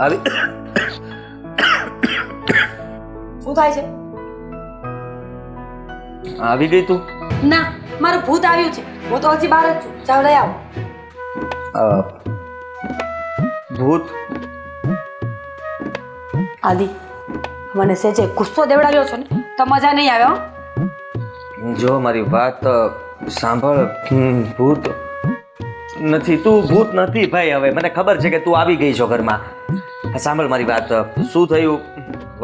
આવી શું થાય છે? આવી ગઈ તું? ના, મારું ભૂત આવ્યું છે. હું તો હજી બહાર જ છું. જાઓ લઈ આવો. ભૂત? આદિ, મને સેજે ગુસ્સો દેવડાવ્યો છે ને તો મજા નહીં આવે હો. જો મારી વાત સાંભળ. ભૂત નથી, તું ભૂત નથી ભાઈ. હવે મને ખબર છે કે તું આવી ગઈ છો ઘરમાં. સાંભળ મારી વાત. શું થયું?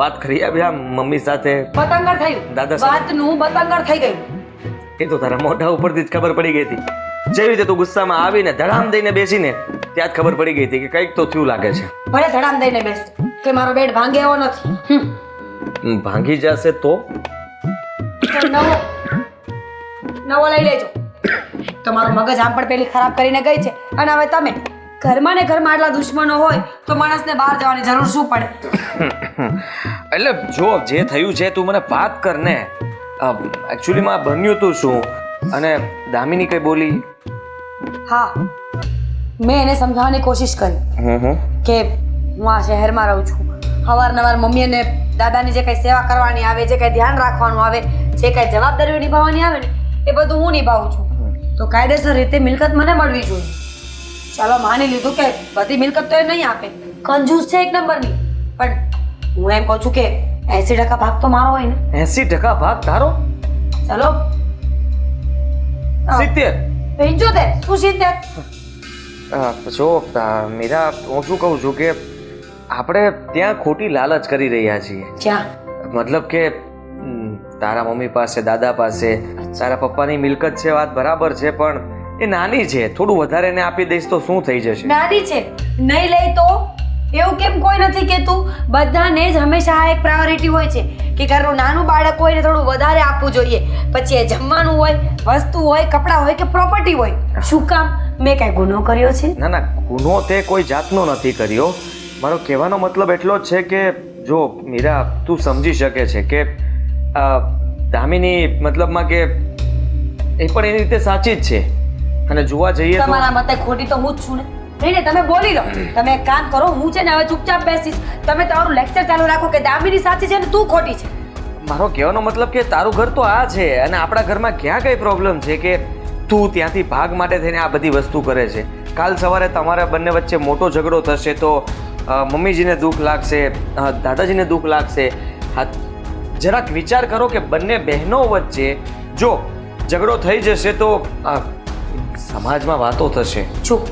વાત કરી આવ્યા મમ્મી સાથે? બતંગર થયું. દાદા સાથે? વાતનું બતંગર થઈ ગયું. એ તો તારા મોઢા ઉપરથી જ ખબર પડી ગઈ હતી. જેવી રીતે તું ગુસ્સામાં આવીને ધડામ દઈને બેસીને ત્યાં જ ખબર પડી ગઈ હતી કે કંઈક તો થયું લાગે છે. ભલે ધડામ દઈને બેસ કે મારો બેડ ભાંગે એવો નથી. ભાંગી જશે તો નવો લઈ લેજો. તમારું મગજ આમ પણ પેલી ખરાબ કરીને ગઈ છે અને હવે તમે ઘરમાં ને ઘરમાં આટલા દુશ્મનો હોય તો માણસને બહાર જવાની જરૂર શું પડે? એટલે જો જે થયું છે તું મને વાત કર ને. એકચ્યુઅલીમાં બન્યું તું શું? અને દામિની કઈ બોલી? હા, મેં એને સમજાવવાની કોશિશ કરી કે હું આ શહેરમાં રહું છું. અવારનવાર મમ્મી અને દાદાની જે કંઈ સેવા કરવાની આવે, જે કંઈ ધ્યાન રાખવાનું આવે, જે કંઈ જવાબદારીઓ નિભાવવાની આવે ને એ બધું હું નિભાવું છું. તો કાયદેસર રીતે મિલકત મને મળવી જોઈએ. ચાલો માની લીધું કે બધી મિલકત તો એ નહીં આપે, કંજૂસ છે એક નંબરની, પણ હું એમ કહું છું કે 80% ભાગ તો મારો હોય ને. 80% ભાગ તારો? ચાલો 70? 75? શું 70? જો મીરા, હું શું કહું છું કે આપણે ત્યાં ખોટી લાલચ કરી રહ્યા છીએ. ક્યાં? મતલબ કે તારા મમ્મી પાસે, દાદા પાસે, તારા પપ્પાની મિલકત છે, વાત બરાબર છે, પણ એ નાની છે. થોડું વધારે એને આપી દઈશ તો શું થઈ જશે? નાની છે, નહીં લઈ તો એવું કેમ કોઈ નથી કહેતું? બધાને જ હંમેશા આ એક પ્રાયોરિટી હોય છે કે ઘરનું નાનું બાળક હોય ને થોડું વધારે આપવું જોઈએ. પછી એ જમવાનું હોય, વસ્તુ હોય, કપડાં હોય કે પ્રોપર્ટી હોય. શું કામ? મેં કઈ ગુનો કર્યો છે? ના ના, ગુનો તે કોઈ જાતનો નથી કર્યો. મારો કહેવાનો મતલબ એટલો જ છે કે જો મીરા, તું સમજી શકે છે કે દામિની મતલબમાં કે એ પણ એની રીતે સાચી જ છે. અને જોવા જઈએ તો તમારા મતે ખોટી તો હું જ છું ને. નહીં ને, તમે બોલી લો. તમે એક કામ કરો, હું છે ને હવે ચૂપચાપ બેસીશ. તમે તમારું લેક્ચર ચાલુ રાખો કે દામિની સાચી છે ને તું ખોટી છે. મારો કહેવાનો મતલબ કે તારું ઘર તો આ છે અને આપણા ઘરમાં ક્યાં કઈ પ્રોબ્લેમ છે કે તું ત્યાંથી ભાગ માટે થઈને આ બધી વસ્તુ કરે છે. કાલ સવારે તમારા બંને વચ્ચે મોટો ઝઘડો થશે તો મમ્મીજીને દુઃખ લાગશે, દાદાજીને દુઃખ લાગશે. હા, જરાક વિચાર કરો કે બંને બહેનો વચ્ચે જો ઝઘડો થઈ જશે તો સમાજમાં વાતો થશે. ચૂપ,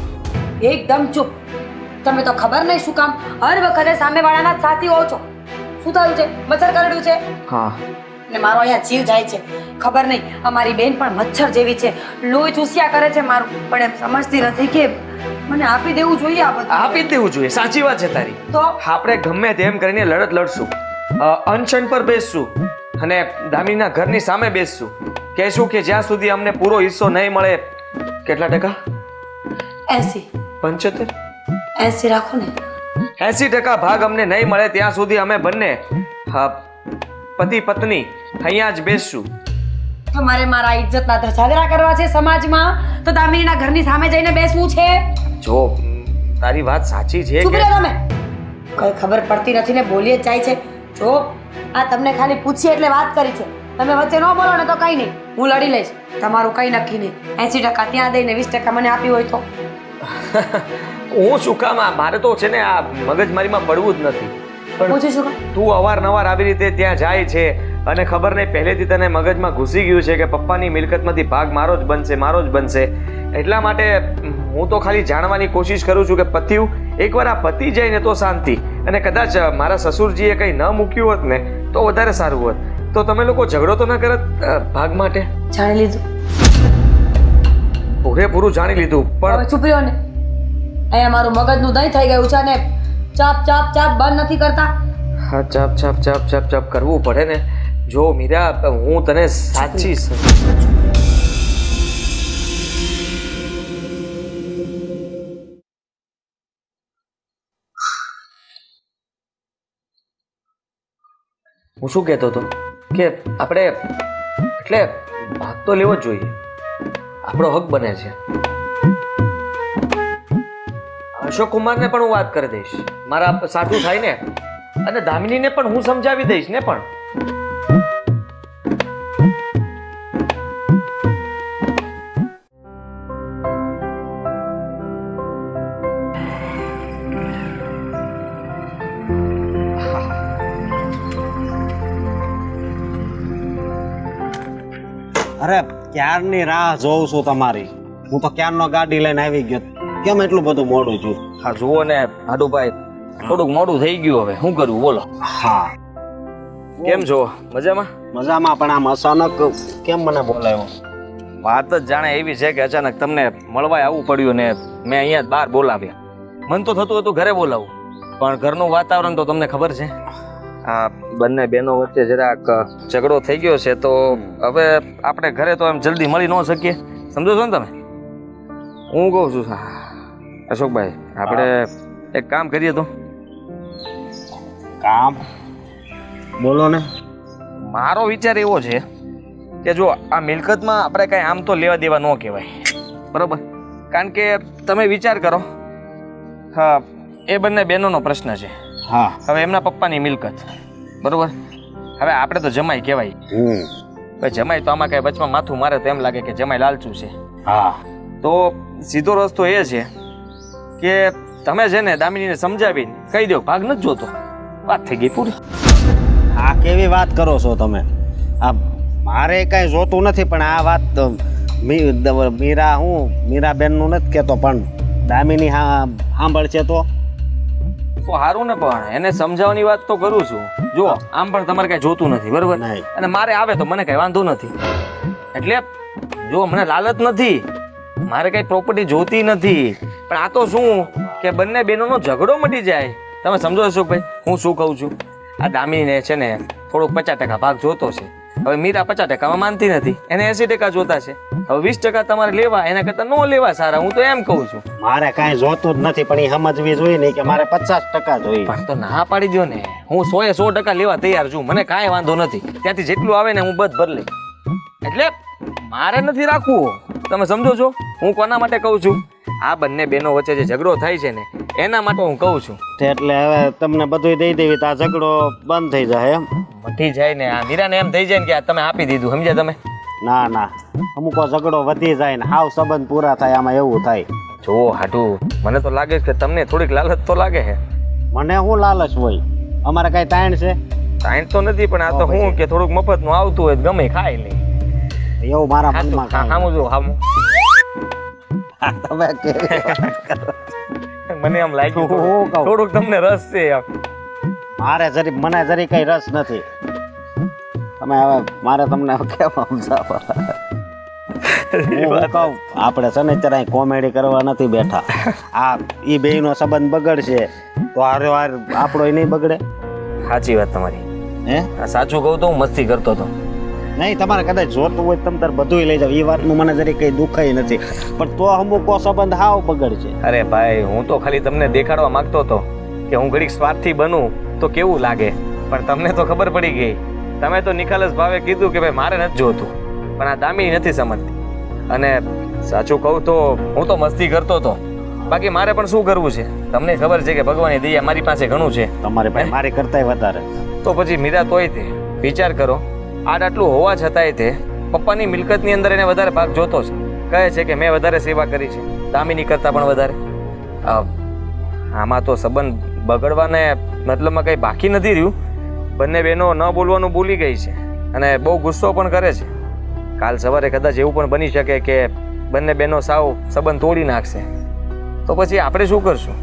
એકદમ ચૂપ. તમે તો ખબર નહીં શું કામ હર વખતે સામેવાળાના જ સાથી હો છો. શું થયું છે? મચ્છર કરડ્યું છે? હા. ને મારો અહીંયા જીવ જાય છે. ખબર નહીં, અમારી બેન પણ મચ્છર જેવી છે, લોહી ચૂસ્યા કરે છે મારું, પણ એમ સમજતી નથી કે મને આપી દેવું જોઈએ. આ બધું આપી જ દેવું જોઈએ. સાચી વાત છે તારી. તો આપણે ગમે તેમ કરીને લડત લડશું, અનશન પર બેસશું અને દામિનીના ઘરની સામે બેસશું. કહેશું કે જ્યાં સુધી અમને પૂરો હિસ્સો નહીં મળે. કેટલા ટકા? 80. 75? 80 રાખો ને. 80% ભાગ અમને નહીં મળે ત્યાં સુધી અમે બંને પતિ પત્ની અહીંયા જ બેસશું. તમારે મારા ઇજ્જતના ધજાગરા કરવા છે સમાજમાં તો દામિનીના ઘરની સામે જઈને બેસવું છે? જો તારી વાત સાચી છે ચૂપ કે રહો તમે. કઈ ખબર પડતી નથી ને બોલી જ જાય છે. જો આ તમને ખાલી પૂછી એટલે વાત કરી છે. તમે વચ્ચે ન બોલો ને તો કઈ નહીં, હું લડી લઈશ. તમારું કઈ નક્કી નહીં. 80% ત્યાં દઈને 20% મને આપી હોય તો હું શું કામ? મારે તો છે ને આ મગજમારીમાં પડવું જ નથી. પૂછું શું? તું અવારનવાર આવી રીતે ત્યાં જાય છે અને ખબર નહીં પહેલેથી તને મગજમાં ઘૂસી ગયું છે કે પપ્પાની મિલકતમાંથી ભાગ મારો જ બનશે, મારો જ બનશે. એટલા માટે હું તો ખાલી જાણવાની કોશિશ કરું છું કે પત્યું એકવાર આ પતી જાય ને તો શાંતિ. અને કદાચ મારા સસુરજીએ કંઈ ન મૂક્યું હોત ને તો વધારે સારું હોત. તો તમે લોકો ઝઘડો તો ન કરત ભાગ માટે? જાણી લીધું, પૂરેપૂરું જાણી લીધું, પણ હવે ચૂપ રહ્યો ને. અહીંયા મારું મગજનું દહીં થઈ ગયું છે અને ચાપ ચાપ ચાપ બંધ નથી કરતા. હા, ચાપ ચાપ ચાપ ચાપ ચાપ કરવું પડે ને. જો મીરા, હું તને સાચી હું શું કહેતો હતો કે આપણે એટલે ભાગ તો લેવો જ જોઈએ. આપણો હક બને છે. હવે અશોક કુમારને પણ હું વાત કરી દઈશ, મારા સાટું થાય ને, અને દામિનીને પણ હું સમજાવી દઈશ ને પણ. અરે ક્યારની રાહ જોઉં છું તમારી. હું તો ક્યારનો ગાડી લઈને આવી ગયો. કેમ એટલું બધું મોડું છું? હા જુઓ ને હાડુભાઈ, થોડુંક મોડું થઈ ગયું, હવે શું કરવું બોલો. હા, કેમ છો? મજામાં? મજામાં. પણ આમ અચાનક કેમ મને બોલાવ્યો? વાત જ જાણે એવી છે કે અચાનક તમને મળવા આવવું પડ્યું ને મેં અહીંયા જ બહાર બોલાવ્યા. મન તો થતું હતું ઘરે બોલાવું, પણ ઘરનું વાતાવરણ તો તમને ખબર છે, આ બંને બહેનો વચ્ચે જરાક ઝઘડો થઈ ગયો છે, તો હવે આપણે ઘરે તો એમ જલ્દી મળી ન શકીએ. સમજો છો ને તમે? હું કહું છું અશોકભાઈ, આપણે એક કામ કરીએ તો. કામ? બોલો ને. મારો વિચાર એવો છે કે જો આ મિલકતમાં આપણે કાંઈ આમ તો લેવા દેવા ન કહેવાય, બરોબર? કારણ કે તમે વિચાર કરો, હા, એ બંને બહેનોનો પ્રશ્ન છે. હા. હવે એમના પપ્પાની મિલકત, બરોબર? હવે આપણે તો જમાઈ કહેવાય. ભાઈ જમાઈ તો આમાં કાંઈ વચમાં માથું મારે તો એમ લાગે કે જમાઈ લાલચું છે. હા. તો સીધો રસ્તો એ છે કે તમે છે ને દામિનીને સમજાવીને કહી દો ભાગ નથી જોતો, વાત થઈ ગઈ પૂરી. આ કેવી વાત કરો છો તમે? આ મારે કાંઈ જોતું નથી, પણ આ વાત મીરાબેનનું નથી કહેતો, પણ દામિની હા સાંભળશે તો સારું ને, પણ એને સમજાવવાની વાત તો કરું છું. જો આમ પણ તમારે કઈ જોતું નથી, બરોબર? નહીં. અને મારે આવે તો મને કઈ વાંધો નથી. એટલે જો મને લાલચ નથી, મારે કઈ પ્રોપર્ટી જોતી નથી, પણ આ તો શું કે બંને બહેનોનો ઝઘડો મટી જાય. તમે સમજો અશોકભાઈ હું શું કહું છું? આ દામિનીને છે ને થોડોક 50% ભાગ જોતો છે. હવે મીરા 50%માં માનતી નથી, એને 80% જોતા છે. હવે 20% તમારે લેવા, એના કરતા ન લેવા સારા, હું તો એમ કહું છું. મારે કાંઈ જોતું જ નથી, પણ એ સમજવી જોઈએ નહીં કે મારે 50% જોઈએ. પણ તો ના પાડી દો ને, હું 100% લેવા તૈયાર છું, મને કાંઈ વાંધો નથી. ત્યાંથી જેટલું આવે ને હું બધ ભર લઈ. એટલે મારે નથી રાખવું, તમે સમજો છો હું કોના માટે કહું છું? આ બંને બહેનો વચ્ચે જે ઝઘડો થાય છે ને એના માટે હું કહું છું. એટલે હવે તમને બધું દઈ દેવી તો આ ઝઘડો બંધ થઈ જાય એમ? મટી જાય ને, આ મીરાને એમ થઈ જાય ને કે આ તમે આપી દીધું, સમજ્યા તમે? ના ના, અમુક ઝઘડો વધી જાય ને હાવ સંબંધ પૂરા થાય, આમાં એવું થાય. જો હાટું, મને તો લાગે છે કે તમને થોડીક લાલચ તો લાગે છે. મને શું લાલચ હોય? અમારે કઈ તાણ છે? તાણ તો નથી, પણ આ તો હું કે થોડુંક મફતનું આવતું હોય ગમે ખાઈ લે એવું મારા મનમાં કાંઈ હામું જો હામું. તમે કે મને એમ લાગ્યું હું કહું. થોડુંક તમને રસ છે એમ. મને જરી કઈ રસ નથી. તમે હવે મારે તમને કેમ સમજાવવા? હું કહું, આપણે છે ને અત્યારે કોમેડી કરવા નથી બેઠા. આ ઈ બેયનો સંબંધ બગડશે તો હારો હાર આપણો નહીં બગડે? સાચી વાત તમારી. હે? આ સાચું કહું તો હું મસ્તી કરતો હતો. નહીં, તમારે કદાચ જોતું હોય તમે તાર બધું લઈ જાવ, એ વાતનું મને જરી કઈ દુખાય નથી, પણ તો અમુકો સંબંધ હાવ બગડશે. અરે ભાઈ, હું તો ખાલી તમને દેખાડવા માંગતો હતો કે હું ઘડીક સ્વાર્થી બનું તો કેવું લાગે, પણ તમને તો ખબર પડી ગઈ. તમે તો નિખાલસ ભાવે કીધું કે ભાઈ મારે નથી જોતું, પણ આ દામિની નથી સમજતી. અને સાચું કહું તો હું તો મસ્તી કરતો હતો, બાકી મારે પણ શું કરવું છે? તમને ખબર છે કે ભગવાનની દયા મારી પાસે ઘણું છે. તમારે ભાઈ મારી કરતાંય વધારે. તો પછી મીરા તોય તે વિચાર કરો, આટલું હોવા છતાંય તે પપ્પાની મિલકતની અંદર એને વધારે ભાગ જોતો છે. કહે છે કે મેં વધારે સેવા કરી છે દામિની કરતાં પણ વધારે. આમાં તો સંબંધ બગડવાને મતલબમાં કંઈ બાકી નથી રહ્યું. બંને બહેનો ન બોલવાનું ભૂલી ગઈ છે અને બહુ ગુસ્સો પણ કરે છે. કાલ સવારે કદાચ એવું પણ બની શકે કે બંને બહેનો સાવ સંબંધ તોડી નાખશે, તો પછી આપણે શું કરશું?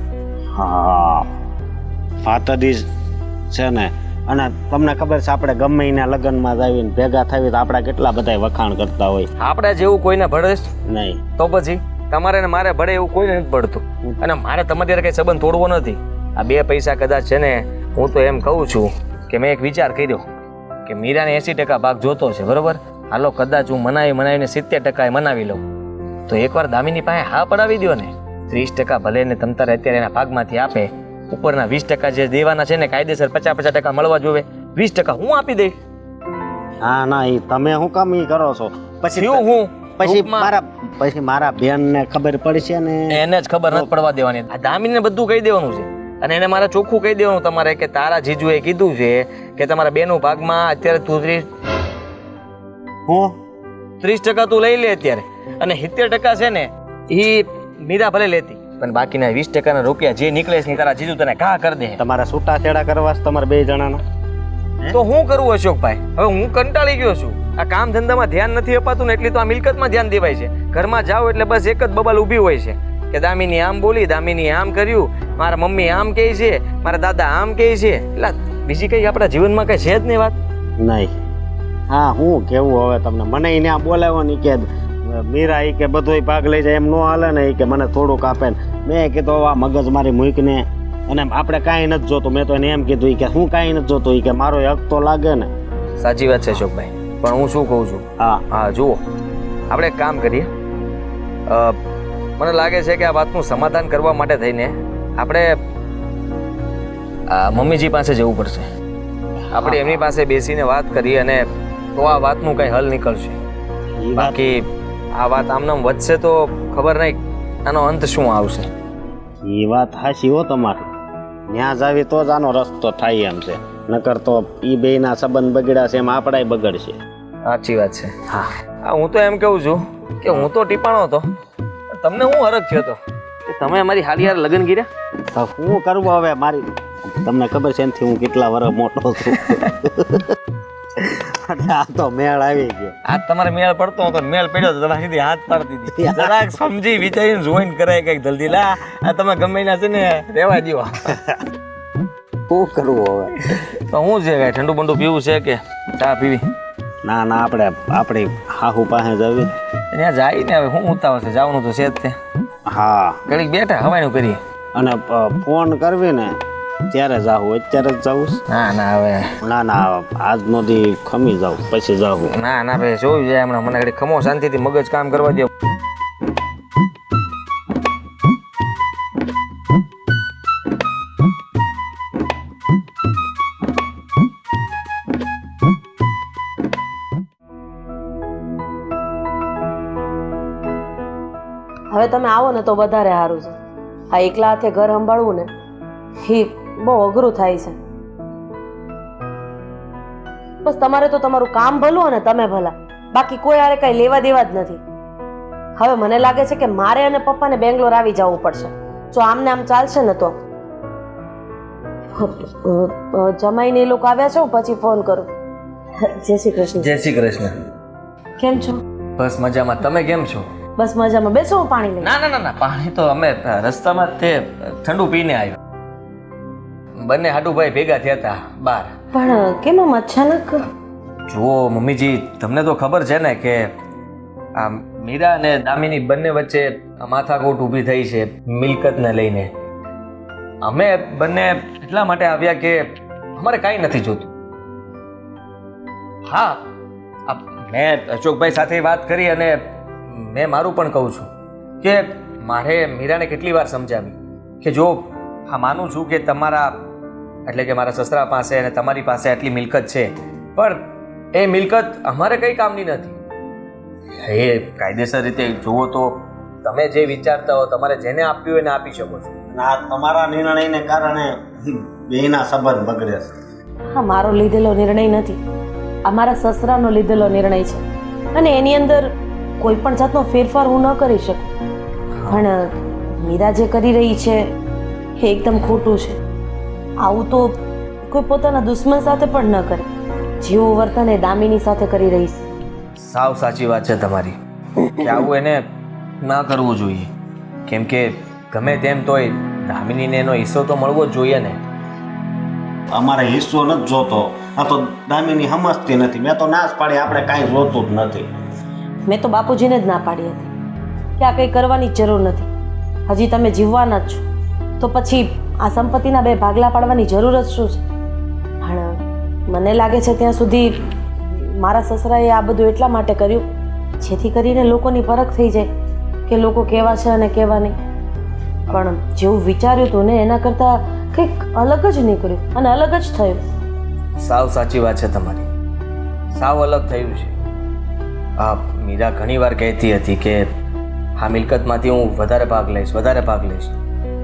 હા, ફાતદી છે ને. અને તમને ખબર છે આપણે ગમે એના લગ્નમાં આવીને ભેગા થઈએ તો આપણા કેટલા બધા વખાણ કરતા હોય. આપણા જેવું કોઈને ભળે નહીં. તો પછી તમારે ને મારે ભળે એવું કોઈને નથી પડતું. અને મારે તમારી કઈ સંબંધ તોડવો નથી. આ 2 પૈસા કદાચ છે ને, હું તો એમ કહું છું કે મેં એક વિચાર કર્યો કે મીરાને 80% ભાગ જોતો છે, બરોબર? હાલો કદાચ હું મનાવીને 70% મનાવી લઉં, તો એકવાર દામિની પાસે હા પડાવી દો ને. 30% ભલે ને તમ તારે અત્યારે એના ભાગમાંથી આપે, ઉપરના 20% જે દેવાના છે ને કાયદેસર 50% મળવા જોવે, 20% હું આપી દઈશ. હા ના, એ તમે શું કામ ઈ કરો છો? પછી હું પછી ટૂંકમાં મારા બેનને ખબર પડશે ને. એને જ ખબર નથી પડવા દેવાની. આ દામિનીને બધું કહી દેવાનું છે અને એને મારે ચોખ્ખું કહી દેવાનું તમારે કે તારા જીજુએ કીધું છે કે તમારા બેનું ભાગમાં અત્યારે તું 30% તું લઈ લે અત્યારે અને 70% છે ને એ મીરા ભલે લેતી પણ બાકીના 20% રૂપિયા જે નીકળે છે ને તારા જીજુ તને ઘા કરી દે. તમારા છૂટા છેડા કરવા છે તમારા બે જણાના. તો હું કરું અશોકભાઈ? હવે હું કંટાળી ગયો છું. આ કામ ધંધામાં ધ્યાન નથી અપાતું ને એટલી તો આ મિલકતમાં ધ્યાન દેવાય છે. ઘરમાં જાઓ એટલે બસ એક જ બબાલ ઊભી હોય છે કે દામિની આમ બોલી, દામિની આમ કર્યું, મારા મમ્મી આમ કહે છે, મારા દાદા આમ કહે છે. એટલે બીજી કઈ આપણા જીવનમાં કઈ છે જ નહીં વાત. નહીં. હા હું કેવું હવે તમને. મને એને આ બોલાવ્યો ને કે મીરા એ કે બધોય ભાગ લઈ જાય એમ ન હાલે ને, કે મને થોડુંક આપે ને. મેં કીધું આ મગજ મારી મૂકીને અને આપણે કાંઈ નથી જોતું. મેં તો એને એમ કીધું કે હું કાંઈ નથી જોતું, કે મારો હક તો લાગે ને. સાચી વાત છે અશોકભાઈ, પણ હું શું કહું છું, હા જુઓ આપણે એક કામ કરીએ. મને લાગે છે કે આ વાતનું સમાધાન કરવા માટે થઈને આપણે મમ્મીજી પાસે જવું પડશે. આપણે એમની પાસે બેસીને વાત કરીએ અને તો આ વાતનું કંઈ હલ નીકળશે. બાકી આ વાત આમનામ વધશે તો ખબર નહીં આનો અંત શું આવશે. એ વાત હાચી હો તમારી. ત્યાં જાવી તો જ આનો રસ્તો થાય એમ છે, નકર તો એ બેયના સંબંધ બગડ્યા છે એમ આપણાય બગડશે. સાચી વાત છે. હા હું તો એમ કહું છું કે હું તો ટીપાણો હતો, તમને હું હરખ થયો હતો કે તમે અમારી હાલી યાર લગ્ન કર્યા. તો શું કરવું હવે મારી, તમને ખબર છે એનાથી હું કેટલા વર્ષ મોટો છું. આ તો મેળ આવી ગયો. આ તમારે મેળ પડતો હતો, મેળ પડ્યો તો તમારી સીધી હાથ પાડી દીધી. જરાક સમજી વિચારીને જોઈન કરાય કઈક જલ્દી. લા આ તમે ગમે ના છે ને રહેવા દો. શું કરવું હવે? તો હું છે કઈ ઠંડુ બંડુ પીવું છે કે ચા પીવી? ના આપણી હાહુ પાસે જવી. ત્યાં જાય ને હવે હું ઉતાવળ છે, જવાનું તો છે જ તે. હા ઘડીક બેઠા હવાયનું કરીએ અને ફોન કરવી ને ત્યારે જાવું. અત્યારે જ જવું? ના હવે ના આજનો દી ખમી જાવ પછી જાવું. ના ભાઈ જોયું જાય હમણાં. મને ઘડી ખમો શાંતિથી મગજ કામ કરવા દો. હવે તમે આવો ને તો વધારે સારું છે. આ એકલા હાથે ઘર સંભાળવું ને એ બહુ અઘરું થાય છે. બસ તમારે તો તમારું કામ ભલું અને તમે ભલા, બાકી કોઈ હારે કઈ લેવા દેવા જ નથી. હવે મને લાગે છે કે મારે અને પપ્પાને બેંગ્લોર આવી જવું પડશે. જો આમને આમ ચાલશે ને તો. જમાઈને એ લોકો આવ્યા છે, હું પછી ફોન કરું. જય શ્રી કૃષ્ણ. જય શ્રી કૃષ્ણ. કેમ છો? બસ મજામાં. તમે કેમ છો? બસ મજામાં. બેસો, હું પાણી લઈ. ના પાણી તો અમે રસ્તામાં તે ઠંડુ પીને આવ્યો. બંને હાડુભાઈ ભેગા થયા હતા બહાર. પણ કેમ આમ અચાનક? જુઓ મમ્મીજી, તમને તો ખબર છે ને કે આ મીરા અને દામિની બંને વચ્ચે માથાકૂટ ઊભી થઈ છે મિલકતને લઈને. અમે બંને એટલા માટે આવ્યા કે અમારે કાંઈ નથી જોતું. હા મેં અશોકભાઈ સાથે વાત કરી અને મેં મારું પણ કહું છું કે મારે મીરાને કેટલી વાર સમજાવી કે જો હા માનું છું કે તમારા એટલે કે મારા સસરા પાસે અને તમારી પાસે આટલી મિલકત છે, પણ એ મિલકત અમારે કંઈ કામની નથી. એ કાયદેસર રીતે જુઓ તો તમે જે વિચારતા હો, તમારે જેને આપ્યું હોય એને આપી શકો છો. આ તમારા નિર્ણયને કારણે બેયના સંબંધ બગડે છે. હા, મારો લીધેલો નિર્ણય નથી, આ મારા સસરાનો લીધેલો નિર્ણય છે અને એની અંદર કોઈ પણ જાતનો ફેરફાર હું ન કરી શકું. પણ મીરા જે કરી રહી છે એ એકદમ ખોટું છે. આવું તો કોઈ પોતાના દુશ્મન સાથે પણ ન કરે, જેવું વર્તન એ દામિની સાથે કરી રહી છે. સાવ સાચી વાત છે તમારી કે આવું એને ના કરવું જોઈએ, કેમ કે ગમે તેમ તોય દામિનીને એનો હિસ્સો તો મળવો જ જોઈએ ને. અમારે હિસ્સો નથી જોતો. આ તો દામિની સમજતી નથી. મેં તો ના જ પાડી, આપણે કાંઈ જોતું જ નથી. મેં તો બાપુજીને જ ના પાડી હતી કે આ કંઈ કરવાની જરૂર નથી. હજી તમે જીવવાના જ છો તો પછી આ સંપત્તિના બે ભાગલા પાડવાની જરૂર જ શું છે? પણ મને લાગે છે ત્યાં સુધી મારા સસરાએ આ બધું એટલા માટે કર્યું જેથી કરીને લોકોની પરખ થઈ જાય કે લોકો કેવા છે અને કેવા નહીં. પણ જેવું વિચાર્યું હતું ને એના કરતાં કંઈક અલગ જ નીકળ્યું અને અલગ જ થયું. સાવ સાચી વાત છે તમારી, સાવ અલગ થયું છે. મીરા ઘણીવાર કહેતી હતી કે આ મિલકતમાંથી હું વધારે ભાગ લઈશ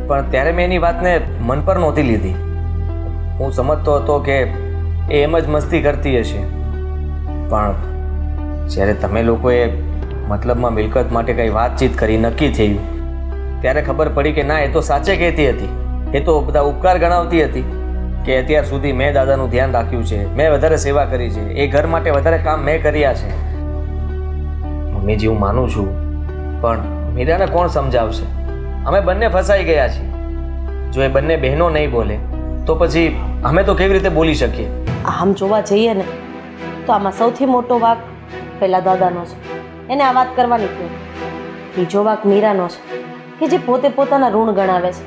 પણ ત્યારે મેં એની વાતને મન પર નહોતી લીધી. હું સમજતો હતો કે એ એમ જ મસ્તી કરતી હશે, પણ જ્યારે તમે લોકોએ મતલબમાં મિલકત માટે કંઈ વાતચીત કરી, નક્કી થયું, ત્યારે ખબર પડી કે ના, એ તો સાચે કહેતી હતી. એ તો બધા ઉપકાર ગણાવતી હતી કે અત્યાર સુધી મેં દાદાનું ધ્યાન રાખ્યું છે, મેં વધારે સેવા કરી છે, એ ઘર માટે વધારે કામ મેં કર્યા છે. મમ્મીજી, હું માનું છું, પણ મીરાને કોણ સમજાવશે? અમે બંને ફસાઈ ગયા છીએ. જો એ બંને બહેનો નહીં બોલે તો પછી અમે તો કેવી રીતે બોલી શકીએ? આમ જોવા જઈએ ને તો આમાં સૌથી મોટો વાંક પહેલા દાદાનો છે, એને આ વાત કરવાની જ નથી. બીજો વાંક મીરાનો છે કે જે પોતે પોતાના ઋણ ગણાવે છે.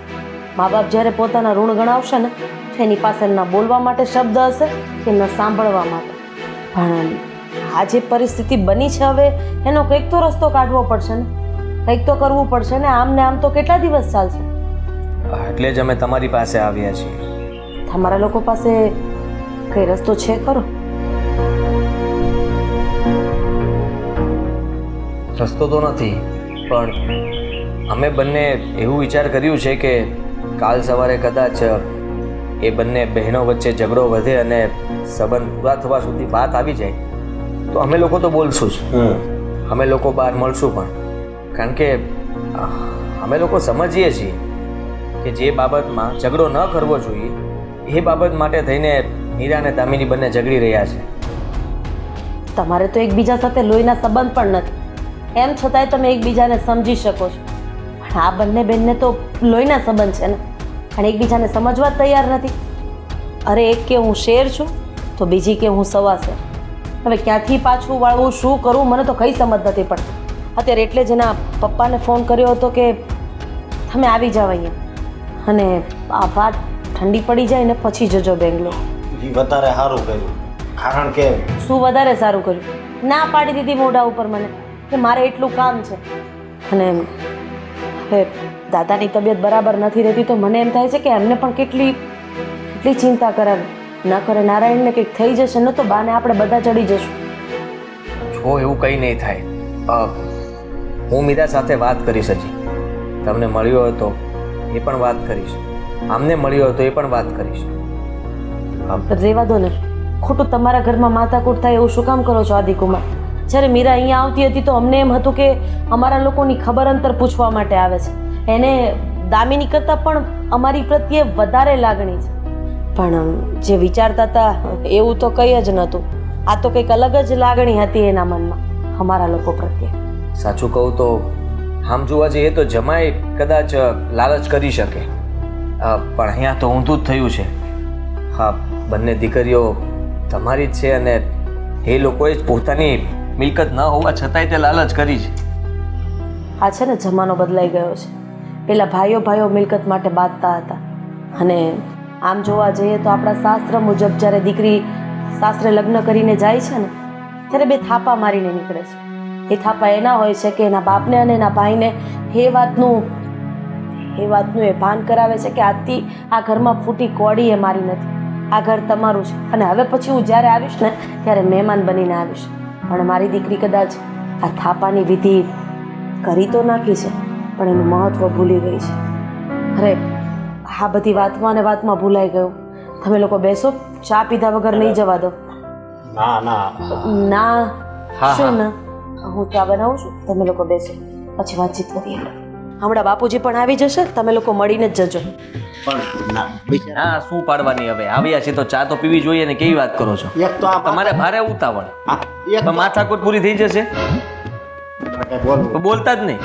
મા બાપ જ્યારે પોતાના ઋણ ગણાવશે ને તો એની પાસે ન બોલવા માટે શબ્દ હશે કે ન સાંભળવા માટે. પણ આ જે પરિસ્થિતિ બની છે, હવે એનો કંઈક તો રસ્તો કાઢવો પડશે ને, કંઈક તો કરવું પડશે ને. આમ ને આમ તો કેટલા દિવસ ચાલશે? એટલે જ અમે તમારી પાસે આવ્યા છીએ. તમારા લોકો પાસે કઈ રસ્તો છે ખરો? રસ્તો તો નથી, પણ અમે બંને એવું વિચાર કર્યું છે કે કાલ સવારે કદાચ એ બંને બહેનો વચ્ચે ઝઘડો વધે અને સંબંધ પૂરા થવા સુધી વાત આવી જાય તો અમે લોકો તો બોલશું જ. અમે લોકો બહાર મળશું પણ, કારણ કે અમે લોકો સમજીએ છીએ કે જે બાબતમાં ઝઘડો ન કરવો જોઈએ એ બાબત માટે થઈને મીરા અને દામિની બંને ઝઘડી રહ્યા છે. તમારે તો એકબીજા સાથે લોહીના સંબંધ પણ નથી, એમ છતાંય તમે એકબીજાને સમજી શકો છો. પણ આ બંને બેનને તો લોહીના સંબંધ છે ને, અને એકબીજાને સમજવા જ તૈયાર નથી. અરે એક કે હું શેર છું તો બીજી કે હું સવા શેર. હવે ક્યાંથી પાછું વાળવું, શું કરવું, મને તો કંઈ સમજ નથી પડતી. અત્યારે એટલે જ એના પપ્પાને ફોન કર્યો હતો કે તમે આવી જાઓ અહીંયા, અને આ વાત ઠંડી પડી જાય ને પછી જજો બેંગ્લોર. એ વધારે સારું કર્યું, કારણ કે શું વધારે સારું કર્યું? ના પાડી દીધી મોઢા ઉપર મને કે મારે એટલું કામ છે. અને હવે દાદાની તબિયત બરાબર નથી રહેતી તો મને એમ થાય છે કે એમને પણ કેટલી ચિંતા કરાવી. ન કરે નારાયણને કંઈક થઈ જશે ને તો બાને આપણે બધા ચડી જશું. જો એવું કંઈ નહીં થાય. હું મીરા સાથે વાત કરીશ. હજી તમને મળ્યો હોય તો એ પણ વાત કરીશ, આમને મળ્યો હોય તો એ પણ વાત કરીશ. રેવા દો ને, ખોટું તમારા ઘરમાં માથાકૂટ થાય એવું શું કામ કરો છો આદિકુમાર? જ્યારે મીરા અહીંયા આવતી હતી તો અમને એમ હતું કે અમારા લોકોની ખબર અંતર પૂછવા માટે આવે છે. એને દામિની કરતાં પણ અમારી પ્રત્યે વધારે લાગણી છે. પણ જે વિચારતા હતા એવું તો કંઈ જ નહોતું. આ તો કંઈક અલગ જ લાગણી હતી એના મનમાં અમારા લોકો પ્રત્યે. સાચું કહું તો આમ જોવા જઈએ તો જમાઈ કદાચ લાલચ કરી શકે, પણ અહીંયા તો ઊંધું જ થયું છે. હા, બંને દીકરીઓ તમારી જ છે અને એ લોકોએ જ પોતાની મિલકત ન હોવા છતાંય તે લાલચ કરી છે. આ છે ને જમાનો બદલાઈ ગયો છે. પેલા ભાઈઓ ભાઈઓ મિલકત માટે બાંધતા હતા, અને આમ જોવા જઈએ તો આપણા શાસ્ત્ર મુજબ જ્યારે દીકરી સાસરે લગ્ન કરીને જાય છે ને ત્યારે બે થાપા મારીને નીકળે છે. એ થાપા એના હોય છે કે એના બાપને અને એના ભાઈને એ વાતનું એ ભાન કરાવે છે કે આજથી આ ઘરમાં ફૂટી કોડી એ મારી નથી, આ ઘર તમારું છે, અને હવે પછી હું જ્યારે આવીશ ને ત્યારે મહેમાન બનીને આવીશ. પણ મારી દીકરી કદાચ આ થાપાની વિધિ કરી તો નાખી છે પણ એનું મહત્વ ભૂલી ગઈ છે. અરે આ બધી વાતમાં ને વાતમાં ભૂલાઈ ગયું. તમે લોકો બેસો, ચા પીધા વગર નહીં જવા દો. ના શું ના, હું ચા બનાવું છું, તમે લોકો બેસો, પછી વાતચીત કરીએ. હમણાં બાપુજી પણ આવી જશે, તમે લોકો મળીને જ જજો. હા, શું પાડવાની, હવે આવ્યા છે તો ચા તો પીવી જોઈએ ને. કેવી વાત કરો છો? તમારે ભારે ઉતાવળ, માથાકૂટ પૂરી થઈ જશે તો બોલતા જ નહીં.